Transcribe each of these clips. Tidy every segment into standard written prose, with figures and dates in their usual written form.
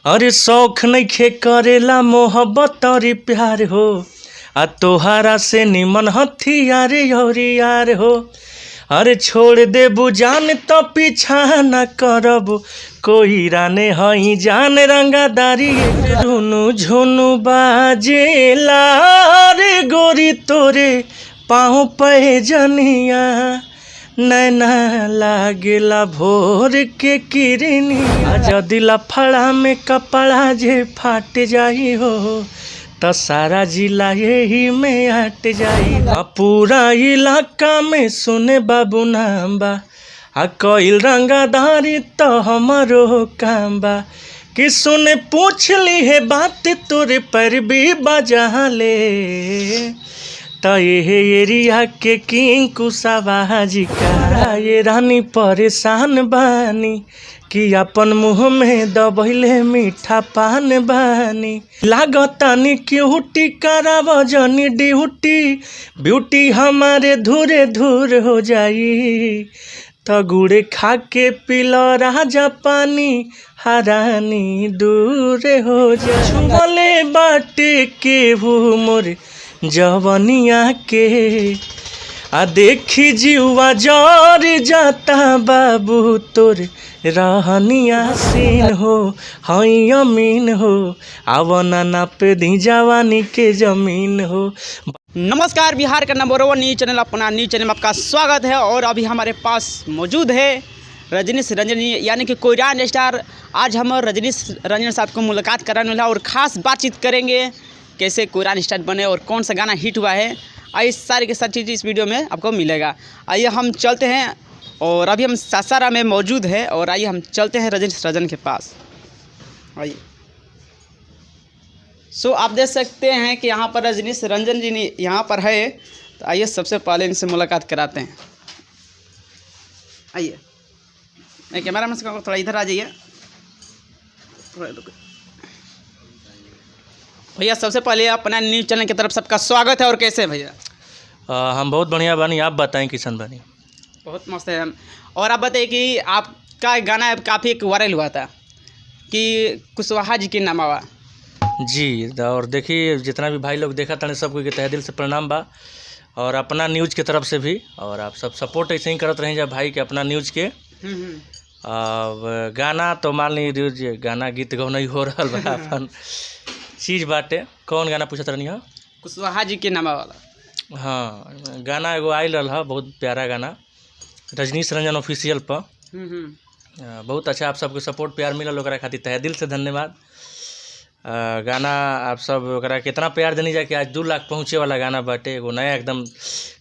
अरे शौख नइखे करेला मोहब्बत और प्यार हो, आ तोहरा से निमन हथियार और यार हो। अरे छोड़ दे बुझान तो पीछा न करब, कोई राने हई जान रंगादारी। रुनु झुनु बाजेला रे गोरी तोरे पाँव पे जनिया, नैना लागेला भोर के किरनिया। जदि लफड़ा में कपड़ा जे फाट जाई हो, तो सारा जिला यही में हट जाई। पूरा इलाका में सुने बाबू नाम बा, आ कईल रंगाधारी तो हमारो काम बा। कि सुने पूछ ली है बात तोरे पर भी बजा ले, तो ये एरिया के किंग कुशावाजी का ये रानी परेशान बानी, कि अपन मुँह में दबैले मीठा पान बानी। लागतानी क्यूटी कराव जनी ड्यूटी, ब्यूटी हमारे धूरे धूर हो जाई। तो गुड़े खा के पिलो राजा पानी, हरानी दूर हो जाई। छुमले बाटे के वो मोर जवनिया के, आ देखी जीवा जर जाता बाबू तोर रहनिया सीन हो, हई अमीन हो, आवना नाप दी जवानी के जमीन हो। नमस्कार, बिहार का नंबर 1 न्यूज़ चैनल अपना न्यूज़ चैनल में आपका स्वागत है। और अभी हमारे पास मौजूद है रजनीश रंजन यानी कि कोरियन स्टार। आज हम रजनीश रंजन साहब को मुलाकात कराने वाले हैं और ख़ास बातचीत करेंगे कैसे कोरियन स्टार बने और कौन सा गाना हिट हुआ है। आइए सारी की सारी चीज़ इस वीडियो में आपको मिलेगा। आइए हम चलते हैं, और अभी हम सासाराम में मौजूद है, और आइए हम चलते हैं रजनीश रंजन के पास। आइए। सो आप देख सकते हैं कि यहाँ पर रजनीश रंजन जी यहाँ पर है। तो आइए सबसे पहले इनसे मुलाकात कराते हैं। आइए, नहीं कैमरा मैन से थोड़ा इधर आ जाइए। भैया सबसे पहले अपना न्यूज़ चैनल की तरफ सबका स्वागत है। और कैसे भैया? हम बहुत बढ़िया बानी, आप बताएं किशन बानी? बहुत मस्त है। और आप बताइए कि आपका गाना काफ़ी वायरल हुआ था कि कुशवाहा जी के नाम आवा जी। और देखिए जितना भी भाई लोग देखा था सबको के तहे दिल से प्रणाम बा, और अपना न्यूज़ की तरफ से भी। और आप सब सपोर्ट ऐसे ही करत रहें जब भाई के अपना न्यूज़ के। गाना तो मान लीजिए गाना गीत गौ नहीं हो रहा बा अपन चीज़ बाटे। कौन गाना पूछत रहनी है? कुशवाहा जी के नाम वाला। हाँ, गाना एगो आयल रहा, बहुत प्यारा गाना, रजनीश रंजन ऑफिशियल पर। बहुत अच्छा आप सबके सपोर्ट प्यार मिलल, ओकरा खातिर तहे दिल से धन्यवाद। गाना आप सब ओकरा कितना प्यार देनी जाए कि आज 2 लाख पहुँचे वाला गाना बाटे। एगो नया एकदम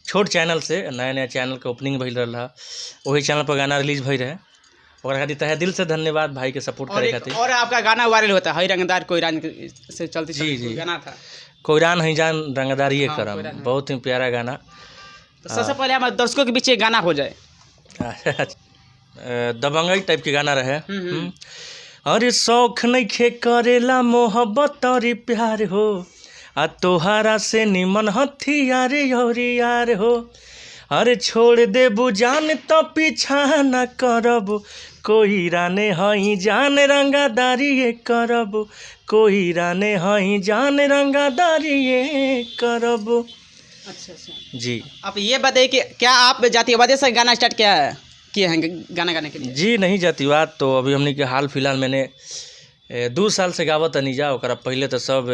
छोट चैनल से नया चैनल के ओपनिंग भइल रहा, वही चैनल पर गाना रिलीज भई रहे। ओकरा खातिर तहे दिल से धन्यवाद भाई के सपोर्ट करे खातिर। और आपका गाना वायरल होता है, हई रंगदार कोरियन से चलती जी गाना था, कोरियन हई जान रंगदारी करम, बहुत ही प्यारा गाना। तो सबसे पहले हमारे दर्शकों के बीच एक गाना हो जाए। दबंगई टाइप के गाना रहे। अरे शौख नइखे करेला मोहब्बत और प्यार हो, आ तोहरा से निमन हथियार और यार हो। अरे छोड़ दे बुझान तो पीछा न करब, कोई राने हई जान रंगादारी करब, कोई राने हई जान रंगादारी करब। अच्छा जी। आप ये बताइए कि क्या आप जातिवाद से गाना स्टार्ट किए हैं गाना गाने के लिए? जी नहीं, जातिवाद तो अभी हमने के हाल फिलहाल मैंने 2 साल से गावत नहीं जा। ओकरा पहले तो सब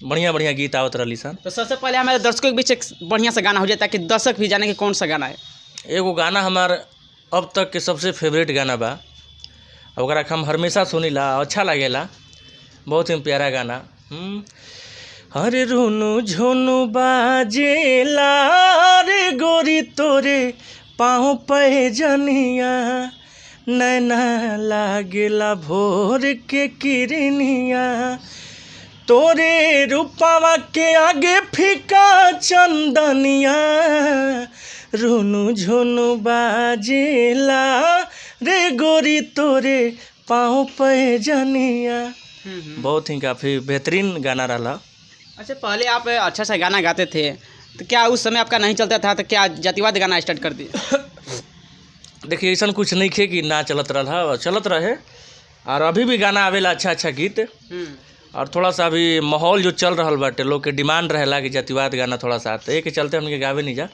बढ़िया बढ़िया गीत आवत रही सन। तो सबसे पहले हमारे दर्शकों के बीच एक बढ़िया सा गाना हो जाए ताकि दर्शक भी जाने कि कौन सा गाना है। एगो गाना हमार अब तक के सबसे फेवरेट गाना बा, ओकरा हम हमेशा सुनीला, अच्छा लगेला, बहुत ही प्यारा गाना। अरे रुनु झुनु बाजेला रे गोरी तोरे पाँव पे जनिया, नैना लागेला भोर के किरनिया। तोरे रूपावा के आगे फीका चंदनिया, रुनु झुनु बाजेला रे गोरी तोरे पाँव पे जनिया। बहुत ही काफ़ी बेहतरीन गाना रहा। अच्छा, पहले आप अच्छा सा गाना गाते थे, तो क्या उस समय आपका नहीं चलता था, तो क्या जातिवाद गाना स्टार्ट कर दिए? देखिए ऐसा कुछ नहीं खे कि ना चलत रहा, चलत रहे। और अभी भी गाना आवेला अच्छा अच्छा गीत। और थोड़ा सा अभी माहौल जो चल रहा बाटे, लोग के डिमांड रहेला कि जातिवाद गाना थोड़ा सा आते के चलते हमके गावे नहीं जा।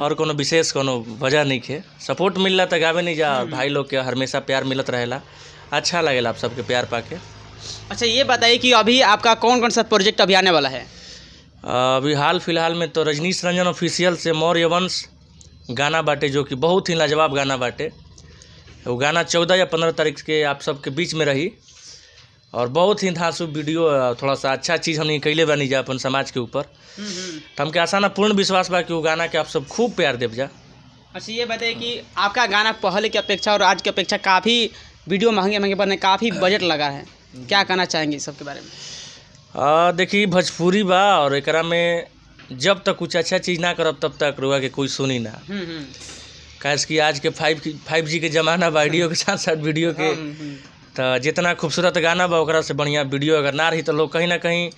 और कोनो विशेष कोनो वजह नहीं है, सपोर्ट मिल रहा तो गावे नहीं जा। और भाई लोग के हमेशा प्यार मिलत रहेला, अच्छा लगेला आप सबके प्यार पाके। अच्छा ये बताइए कि अभी आपका कौन कौन सा प्रोजेक्ट अभी आने वाला है? अभी हाल फिलहाल में तो रजनीश रंजन ऑफिशियल से मौर्य वंश गाना बाटे, जो कि बहुत ही लाजवाब गाना बाटे। वो गाना 14 या 15 तारीख के आप सबके बीच में रही। और बहुत ही धांसू वीडियो, थोड़ा सा अच्छा चीज़ हमने कैले बनी जा अपन समाज के ऊपर। तो हमके आसाना पूर्ण विश्वास बा कि वो गाना के आप सब खूब प्यार देव जा। अच्छा ये बताइए कि आपका गाना पहले की अपेक्षा और आज की अपेक्षा काफ़ी वीडियो महंगे महंगे बनने, काफ़ी बजट लगा है, क्या कहना चाहेंगे इस सब के बारे में? देखिए भोजपुरी बा और एकरा में जब तक कुछ अच्छा चीज़ ना करब तब तक रुआ के कोई सुनी ना। कैसे कि आज के 5G के ज़माना बा, ऑडियो के साथ साथ वीडियो के। तो जितना खूबसूरत गाना बा ओकरा से बढ़िया वीडियो अगर ना रही तो लोग कहीं ना कहीं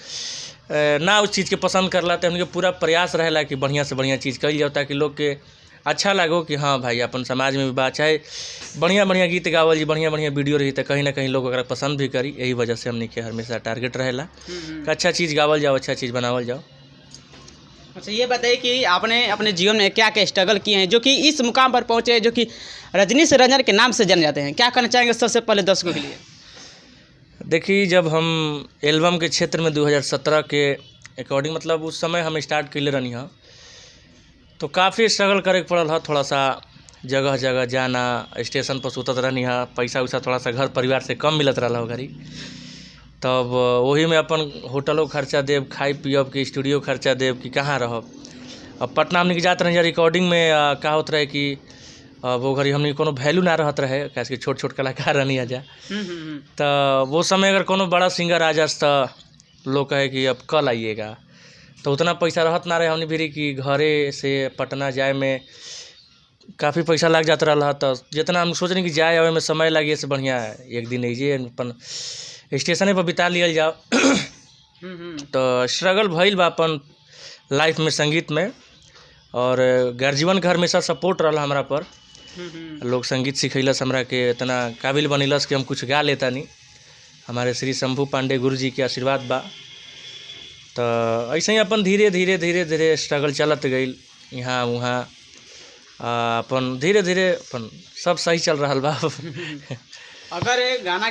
ना उस चीज़ के पसंद करला। तो उनके पूरा प्रयास रहेला कि बढ़िया से बढ़िया चीज़ करी जाओ, ताकि लोग के अच्छा लगो कि हाँ भाई अपन समाज में भी बात, चाहे बढ़िया बढ़िया गीत गावल जी, बढ़िया बढ़िया वीडियो रही तो कहीं ना कहीं लोग अगर पसंद भी करी। यही वजह से हमने के हमेशा टारगेट रहेला कि अच्छा चीज़ गावल जाओ, अच्छा चीज़ बनावल जाओ। अच्छा ये बताइए कि आपने अपने जीवन में क्या क्या स्ट्रगल किए हैं जो कि इस मुकाम पर पहुँचे हैं, जो कि रजनीश रंजन के नाम से जाने जाते हैं? क्या कहना चाहेंगे सबसे पहले दर्शकों के लिए? देखिए जब हम एल्बम के क्षेत्र में 2017 के अकॉर्डिंग, मतलब उस समय हम स्टार्ट कैले रहनी हाँ, तो काफ़ी स्ट्रगल करे के पड़ल है। थोड़ा सा जगह जगह जाना, स्टेशन पर सुतत रहनी हाँ, पैसा वैसा थोड़ा सा घर परिवार से कम मिलत रहा हो घरी। तब वही में अपन होटलों खर्चा देव, खाई पियब कि स्टूडियो खर्चा देव कि कहाँ रहब। अब पटना हमने जाते रहे रिकॉर्डिंग में, का होत रहे कि वो घड़ी हमने कोनो वैल्यू ना रहत रहे, कैसे कि छोट छोट कलाकार रहनी आ जा। तो वो समय अगर कोनो बड़ा सिंगर आ जास तो लोग कहे कि अब कल आइएगा, तो उतना पैसा रहत ना रहे हमने भी कि घरे से पटना जाए में काफ़ी पैसा लग जाता रहा। तो जितना हम सोचनी कि जाए आवे में समय लगे से बढ़िया एक दिन अइजे अपन स्टेशने पर बिता लिया जाओ। तो स्ट्रगल भइल बा अपन लाइफ में, संगीत में। और गार्जियन के हमेशा सपोर्ट रहा हमारा पर। लोग संगीत सिखैलस हमरा के, इतना काबिल बनिलस कि हम कुछ गा लेता नहीं। हमारे श्री शंभू पांडे गुरु जी के आशीर्वाद बा। तो ऐसे ही अपन धीरे धीरे धीरे धीरे स्ट्रगल चलत गई यहाँ वहाँ, अपन धीरे धीरे अपन सब सही चल रहा बा। अगर गाना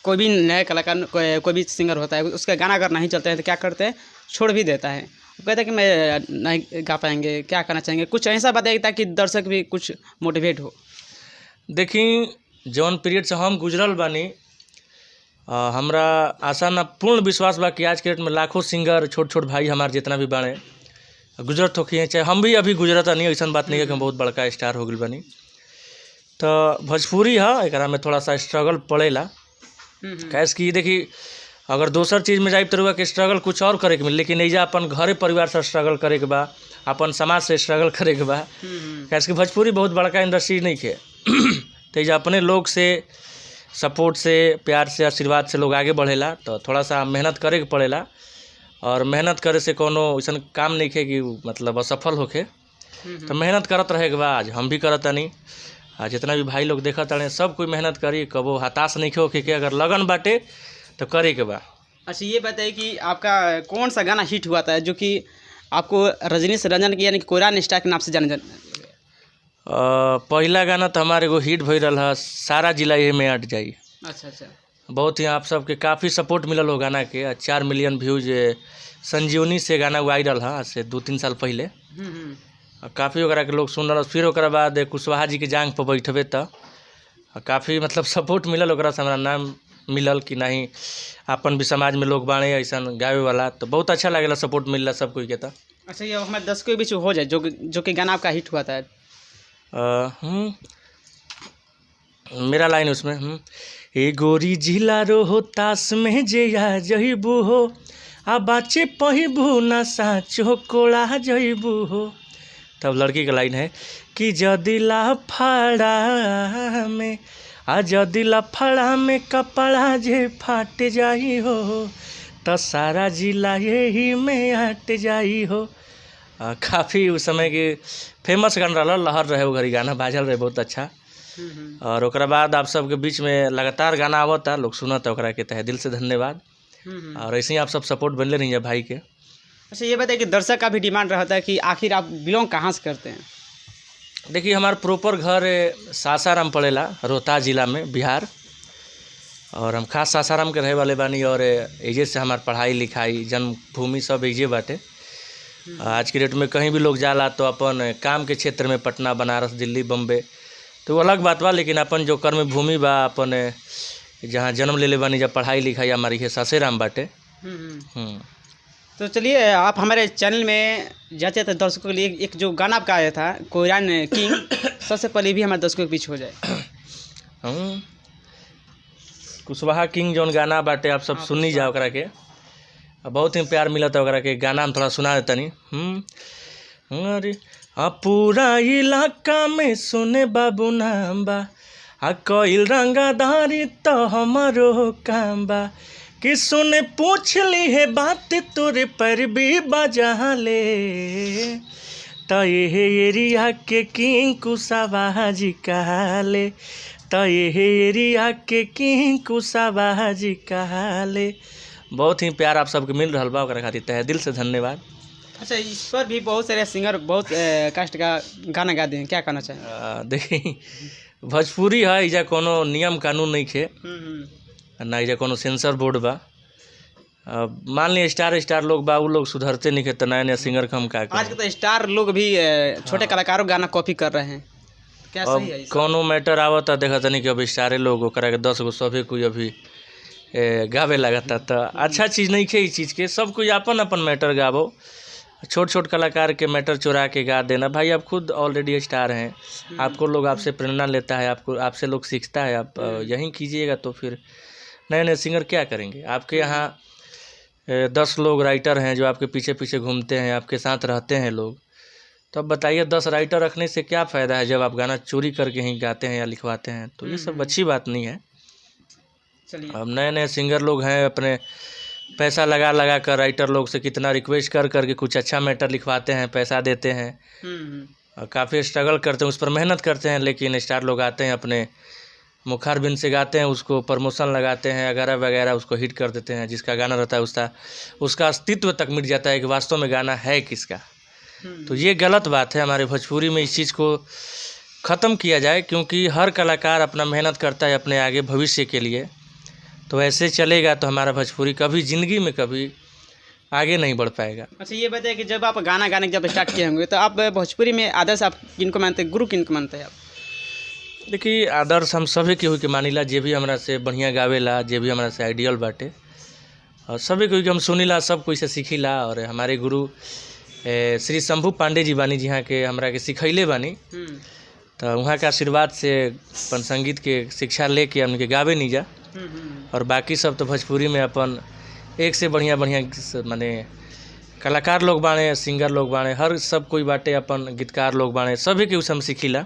कोई भी नया कलाकार, कोई भी सिंगर होता है, उसका गाना अगर नहीं चलता है तो क्या करते हैं, छोड़ भी देता है। वो कहता है कि मैं नहीं गा पाएंगे, क्या करना चाहेंगे? कुछ ऐसा बताइए ताकि दर्शक भी कुछ मोटिवेट हो। देखी जौन पीरियड से हम गुजरल बानी, हमरा आशा ना पूर्ण विश्वास बा कि आज के डेट में लाखों सिंगर, छोट छोट भाई हमारे जितना भी बाड़े गुजरत होखी, चाहे हम भी अभी गुजरता नहीं। ऐसा बात नहीं है कि हम बहुत बड़का स्टार हो गई बनी। तो भोजपुरी है, एकरा में थोड़ा सा स्ट्रगल पड़ेला। कैसे कि देखी अगर दोसर चीज़ में जाए तो रुआ के स्ट्रगल कुछ और करे के मिले, लेकिन एजा अपन घरे परिवार से स्ट्रगल करे के बा, अपन समाज से स्ट्रगल करे के बा। कैसे कि भोजपुरी बहुत बड़का इंडस्ट्री नहीं है। तो एजा अपने लोग से सपोर्ट से, प्यार से, आशीर्वाद से लोग आगे बढ़ेला। तो थोड़ा सा मेहनत करे के पड़ेला। और मेहनत करे से कोनो ऐसा काम नहीं है कि मतलब असफल होके। तो मेहनत करत रहे के बाद हम भी करता नहीं। जितना भी भाई लोग देखत रहे सब कोई मेहनत करी, कबो हताश नहीं हो कि अगर लगन बाटे तो करे के बा। अच्छा ये बताइए कि आपका कौन सा गाना हिट हुआ था जो कि आपको रजनीश रंजन की यानी कि कोयरान स्टार के नाम से जाने पहला गाना तो हमारे एगो हिट भई रहा, सारा जिला ये में अट जाई। अच्छा अच्छा, बहुत ही आप सबके काफ़ी सपोर्ट मिलल हो गाना के। 4 मिलियन व्यूज संजीवनी से गाना वायरल है आज से 2-3 साल पहले। काफ़ी ओकरा के लोग सुन रहा। फिर ओकरा बाद कुशवाहा जी के जांग पर बैठबे तो काफ़ी मतलब सपोर्ट मिलल ओकरा से, हमारा नाम मिलल कि नहीं अपन भी समाज में लोग बाड़े ऐसा गावे वाला। तो बहुत अच्छा लगेला, सपोर्ट मिलला सब कोई के। अच्छा ये हमारे दर्शकों के बीच हो जाए जो कि गाना आपका हिट हुआ था। मेरा लाइन उसमें ए गोरी जिला रोहतास में जे आ जइबू हो, आ बाचे पहिबू ना साचो कोड़ा जइबू हो। तब लड़की का लाइन है कि जदी लफड़ा में जदी लफड़ा में कपड़ा जे फाट जाई हो, तो सारा जिला यही में हट जाई हो। काफ़ी उस समय के फेमस गाना रहा, लहर रहे वो घड़ी गाना बाजल रहे बहुत अच्छा। और ओकरा बाद आप सबके बीच में लगातार गाना आवता, लोग सुनता, ओकरा के तहे दिल से धन्यवाद। और ऐसे ही आप सब सपोर्ट बनले रहिए भाई के। अच्छा ये बताइए कि दर्शक का भी डिमांड रहता है कि आखिर आप बिलोंग कहाँ से करते हैं? देखिए हमारा प्रॉपर घर सासाराम पड़ेला, रोहतास जिला में, बिहार। और हम खास सासाराम के रहे वाले बानी और एजे से हमार पढ़ाई लिखाई जन्मभूमि सब एजे बाटे। आज की डेट में कहीं भी लोग जाला तो अपन काम के क्षेत्र में पटना, बनारस, दिल्ली, बम्बे तो वो अलग बात बा, लेकिन अपन जो कर्म भूमि बा, अपन जहाँ जन्म ले बानी, जब पढ़ाई लिखाई हमारी है सासाराम बाटे। तो चलिए आप हमारे चैनल में जाते थे दर्शकों के लिए एक जो गाना आपका आया था कोयरान किंग, सबसे पहले भी हमारे दर्शकों के बीच हो जाए। कुशवाहा किंग जौन गाना बाटे आप सब सुनी जाओ ओकरा के, बहुत ही प्यार मिला था ओकरा के। गाना हम थोड़ा सुना देता नहीं। अरे पूरा इलाका में सुने बाबू नाम बा, कईल रंगाधारी तो हमारो काम बा, कि सुने पूछ ली है बात तोरे पर भी बजा ले, तो ये एरिया के किंग कुशवाहा जी कहले, तो ये एरिया के किंग कुशवाहा जी कहले। बहुत ही प्यार आप सबके मिल रहा बा, ओकरा खातिर तहे दिल से धन्यवाद। अच्छा इस पर भी बहुत सारे सिंगर बहुत कास्ट का गाना गा दिए हैं, क्या कहना चाहिए? देखिए भोजपुरी है, इजा कोनो नियम कानून नहीं खे, ना इजा कोनो सेंसर बोर्ड बा। मान ली स्टार लोग बा, वो लोग सुधरते नहीं खे, तो नया नया सिंगर का हम का आज के तो स्टार लोग भी छोटे कलाकारों गाना कॉपी कर रहे हैं, क्या सही है? कोनो मैटर आवता देखा तनी कि अब स्टारे लोग ओकरा के 10 गो सभी कोई अभी गावे लगता, तो अच्छा चीज़ नहीं खे। इस चीज़ के सब कोई अपन अपन मैटर गावो, छोट कलाकार के मैटर चुरा के गा देना। भाई आप खुद ऑलरेडी स्टार हैं, आपको लोग आपसे प्रेरणा लेता है, आपसे लोग सीखता है, आप यहीं कीजिएगा तो फिर नए नए सिंगर क्या करेंगे? आपके यहाँ 10 लोग राइटर हैं जो आपके पीछे पीछे घूमते हैं, आपके साथ रहते हैं लोग, तो अब बताइए 10 राइटर रखने से क्या फ़ायदा है जब आप गाना चोरी करके ही गाते हैं या लिखवाते हैं? तो ये सब अच्छी बात नहीं है। अब नए नए सिंगर लोग हैं, अपने पैसा लगा कर राइटर लोग से कितना रिक्वेस्ट कर करके कुछ अच्छा मैटर लिखवाते हैं, पैसा देते हैं, और काफ़ी स्ट्रगल करते हैं, उस पर मेहनत करते हैं, लेकिन स्टार लोग आते हैं अपने मुखारबिन से गाते हैं, उसको प्रमोशन लगाते हैं वगैरह वगैरह, उसको हिट कर देते हैं। जिसका गाना रहता है उसका अस्तित्व तक मिट जाता है कि वास्तव में गाना है किसका। तो ये गलत बात है। हमारे भोजपुरी में इस चीज़ को ख़त्म किया जाए, क्योंकि हर कलाकार अपना मेहनत करता है अपने आगे भविष्य के लिए। तो ऐसे चलेगा तो हमारा भोजपुरी कभी ज़िंदगी में कभी आगे नहीं बढ़ पाएगा। अच्छा ये बताइए कि जब आप गाना गाने जब स्टार्ट किए होंगे तो आप भोजपुरी में आदर्श आप किनको मानते हैं, गुरु किनको मानते हैं आप? देखिए आदर्श हम सभी केहू के मानिला, जे भी हमरा से बढ़िया गावेला, जे भी हमरा से आइडियल बाटे, और सभी कोई के हम सुनीला, सब कोई से सीखीला। और हमारे गुरु श्री शंभू पांडे जी बानी, जहाँ के हमरा के सिखैले बानी, तो वहाँ के आशीर्वाद से अपन संगीत के शिक्षा लेके हमके गावे नहीं जा। और बाकी सब तो भोजपुरी में अपन एक से बढ़िया माने कलाकार लोग बाने, सिंगर लोग बाने, हर सब कोई बाटे, अपन गीतकार लोग बाने, सभी के उसे हम सीखीला।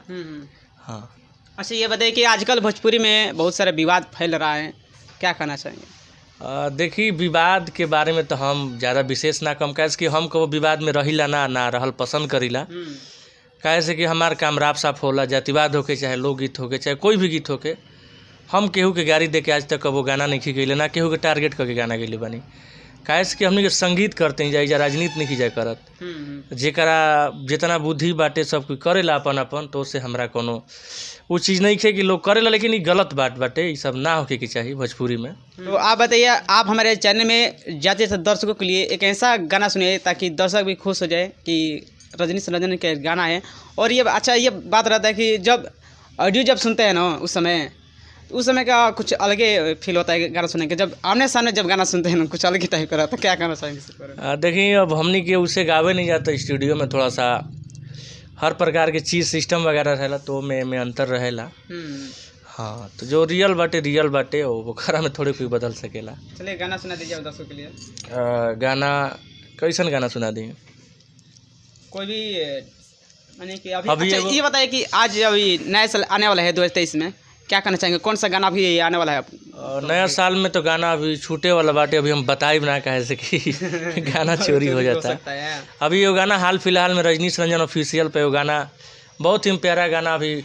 हाँ। अच्छा ये बताइए कि आजकल भोजपुरी में बहुत सारे विवाद फैल रहा है, क्या कहना चाहेंगे? देखिए विवाद के बारे में तो हम ज़्यादा विशेष ना कम, कैसे कि हम कबो विवाद में रहिला ना रहल पसंद करीला। कैसे कि हमार काम राफ साफ होला, जातिवाद होके चाहे लोकगीत होके चाहे कोई भी गीत होके, हम केहू के गाड़ी दे के आज तक कबो गाना नहीं गईले, ना केहू के टारगेट करके गाना गईले बानी। कैसे कि हमने के संगीत करते हैं जा राजनीति नहीं जाए करत, जेकरा जितना बुद्धि बाटे सब कोई करेला अपन, तो उससे हमरा कोनो वो चीज़ नहीं है कि लोग करेला, लेकिन ये गलत बात बाटे, ये सब ना होके के चाहिए भोजपुरी में। तो आप बताइए, आप हमारे चैनल में जाते थे दर्शकों के लिए एक ऐसा गाना सुनिए ताकि दर्शक भी खुश हो जाए कि रजनीश रंजन के गाना है। और ये अच्छा ये बात रहता है कि जब ऑडियो जब सुनते हैं ना उस समय का कुछ अलग ही फील होता है गाना सुनने के, जब आमने सामने जब गाना सुनते हैं ना कुछ अलग ही टाइप का रहता है। क्या कहना चाहेंगे? देखिए अब हमने के उसे गावे नहीं जाता, स्टूडियो में थोड़ा सा हर प्रकार के चीज़ सिस्टम वगैरह रहेला, तो में अंतर रहेला। हाँ, तो जो रियल बाटे वो खरा में थोड़े कोई बदल सकेला। चलिए गाना सुना दीजिए दर्शकों के लिए। गाना कैसन गाना सुना दी? कोई भी माने कि अभी अच्छा, ये बताइए कि आज अभी नया साल आने वाला है 2023 में, क्या कहना चाहेंगे? कौन सा गाना अभी आने वाला है? नया साल में तो गाना अभी छूटे वाला बाटे, अभी हम बताई ना कहे से कि गाना चोरी हो जाता है। अभी वो गाना हाल फिलहाल में रजनीश रंजन ऑफिशियल पे वो गाना बहुत ही प्यारा गाना अभी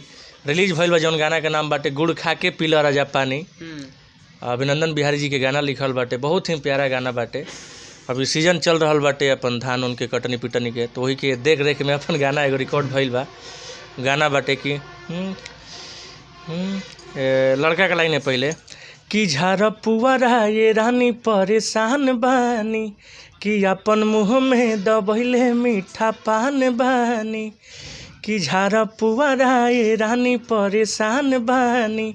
रिलीज भइल बा जौन गाना के नाम बाटे गुड़ खा के पीला राजा पानी। अभिनंदन बिहारी जी के गाना लिखल बाटे, बहुत ही प्यारा गाना बाटे। अभी सीजन चल रहल बाटे अपन धान उनके कटनी पिटनी के, तो वही के देख रेख में अपन गाना एगो रिकॉर्ड भइल बा। गाना बाटे कि लड़का का लाइन है पहले कि झारा पुअरा ये रानी परेशान बानी कि अपन मुँह में दबैले मीठा पान बानी कि झारा पुअरा ये रानी परेशान बानी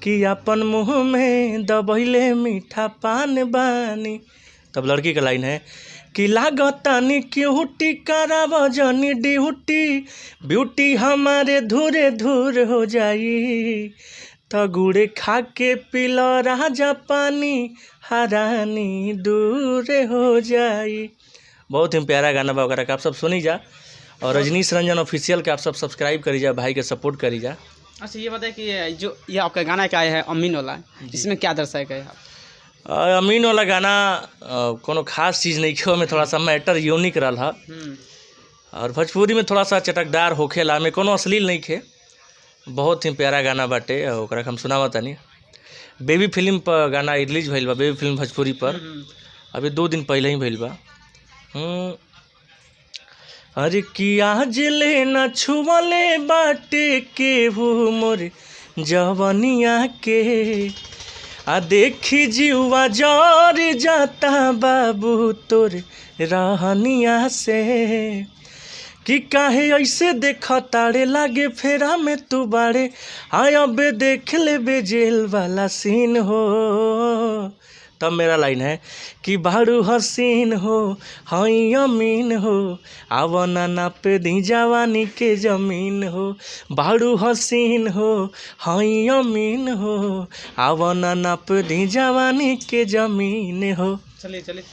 कि अपन मुँह में दबैले मीठा पान बानी। तब लड़की का लाइन है कि लागतानी क्यूटी कराव जनी ड्यूटी ब्यूटी हमारे धूरे धूर हो जाई तो गुड़े खा के पिलो राजा पानी हरानी दूर हो जाई। बहुत ही प्यारा गाना बा, ओकरा के आप सब सुनी जा और रजनीश रंजन ऑफिशियल के आप सब सब्सक्राइब करी जा, भाई के सपोर्ट करी जा। अच्छा ये बताए कि जो ये आपका गाना क्या है अमीन वाला, इसमें क्या दर्शाया गया है? अमीन वाला गाना कोनो खास चीज़ नहीं खे, में थोड़ा सा मैटर यूनिक रहा और भोजपुरी में थोड़ा सा चटकदार होखेला, में कोनो अश्लील नहीं खे। बहुत ही प्यारा गाना बाटे, ओकरा हम सुनावा तनी। बेबी फिल्म पर गाना रिलीज भइल बा, बेबी फिल्म भोजपुरी पर अभी 2 दिन पहले ही भइल बा। अरे कि आज ले न छुअले बाटे केहू मोर जवनिया के आ देखी जीवा जर जाता बाबू तोर रहनिया से कि काहे ऐसे देख ताड़े लागे फेरा में तू बाड़े आय अबे देख ले बेजेल वाला सीन हो। तब मेरा लाइन है कि बाड़ू हसीन हो हई अमीन हो आवना नाप दी जवानी के जमीन हो बाड़ू हसीन हो हई अमीन हो आवना नाप दी जवानी के जमीन हो। चलिए चलिए,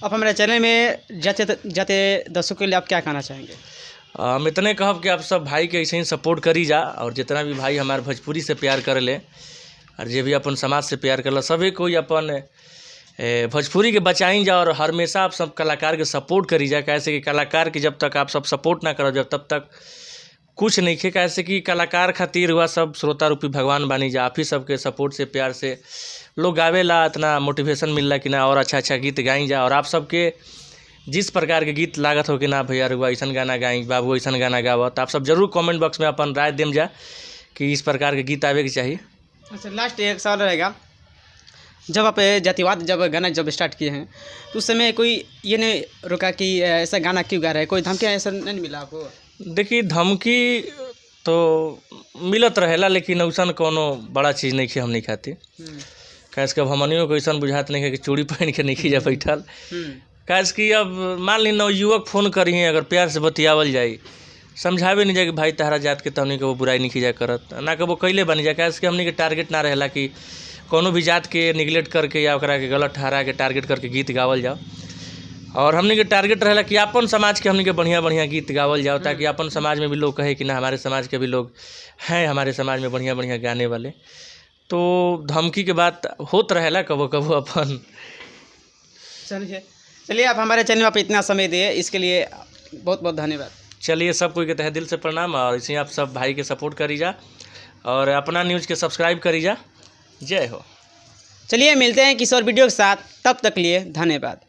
अब हमारे चैनल में जाते जाते दर्शकों के लिए आप क्या कहना चाहेंगे? हम इतने कहब कि आप सब भाई के ऐसे ही सपोर्ट करी जा और जितना भी भाई हमारे भोजपुरी से प्यार कर ले और जे भी अपन समाज से प्यार करला सभी कोई अपन भोजपुरी के बचाई जा और हमेशा आप सब कलाकार के सपोर्ट करी जा। कैसे कि कलाकार के जब तक आप सब सपोर्ट ना करो जब तब तक कुछ नहीं खे। कैसे कि कलाकार खातिर हुआ सब श्रोता रूपी भगवान बानी जा, आप ही सबके सपोर्ट से प्यार से लोग गावेला, इतना मोटिवेशन मिलला कि ना और अच्छा अच्छा गीत गाई जा। और आप सबके जिस प्रकार के गीत लागत हो कि ना भैया रुआ ऐसा गाना गाई बाबू ऐसा गाना गावा, तो आप सब जरूर कमेंट बॉक्स में अपन राय देम जा कि इस प्रकार के गीत आवे के चाहिए। अच्छा लास्ट एक सवाल रहेगा, जब आप जातिवाद जब गाना जब स्टार्ट किए हैं तो उस समय कोई ये नहीं रुका कि ऐसा गाना क्यों गा रहे हैं, कोई धमकी ऐसा नहीं मिला आपको? देखिए धमकी तो मिलत रहेला लेकिन वैसा कोनो बड़ा चीज़ नहीं खे हम नहीं खाती। कैसे कि अब हमनियों को ऐसा बुझात नहीं है कि चूड़ी पहन के नहीं जा बैठल। कैसे कि अब मान ली नवयुवक फ़ोन करी हैं, अगर प्यार से बतियावल जाए समझावे नहीं जाए कि भाई तहरा जात के तमनी के वो बुराई नहीं खींचा करत ना कि वो कैले बन जाए। कैसे कि हमनी के टारगेट ना रहेला कि कोनो भी जात के निगलेक्ट करके या ओकरा के गलत ठहरा के टारगेट करके गीत गावल जाओ। और हमनी के टारगेट रहेला कि अपन समाज के हमनी के बढ़िया बढ़िया गीत गावल जाओ ताकि अपन समाज में भी लोग कहे कि ना हमारे समाज के भी लोग हैं, हमारे समाज में बढ़िया बढ़िया गाने वाले। तो धमकी के बात होत रहेला कबो कबो अपन। चलिए आप हमारे चैनल में आप इतना समय दिए इसके लिए बहुत बहुत धन्यवाद। चलिए सब कोई के तहे दिल से प्रणाम और इसे आप सब भाई के सपोर्ट करी जा और अपना न्यूज़ के सब्सक्राइब करी जा। जय हो। चलिए मिलते हैं किसी और वीडियो के साथ, तब तक लिए धन्यवाद।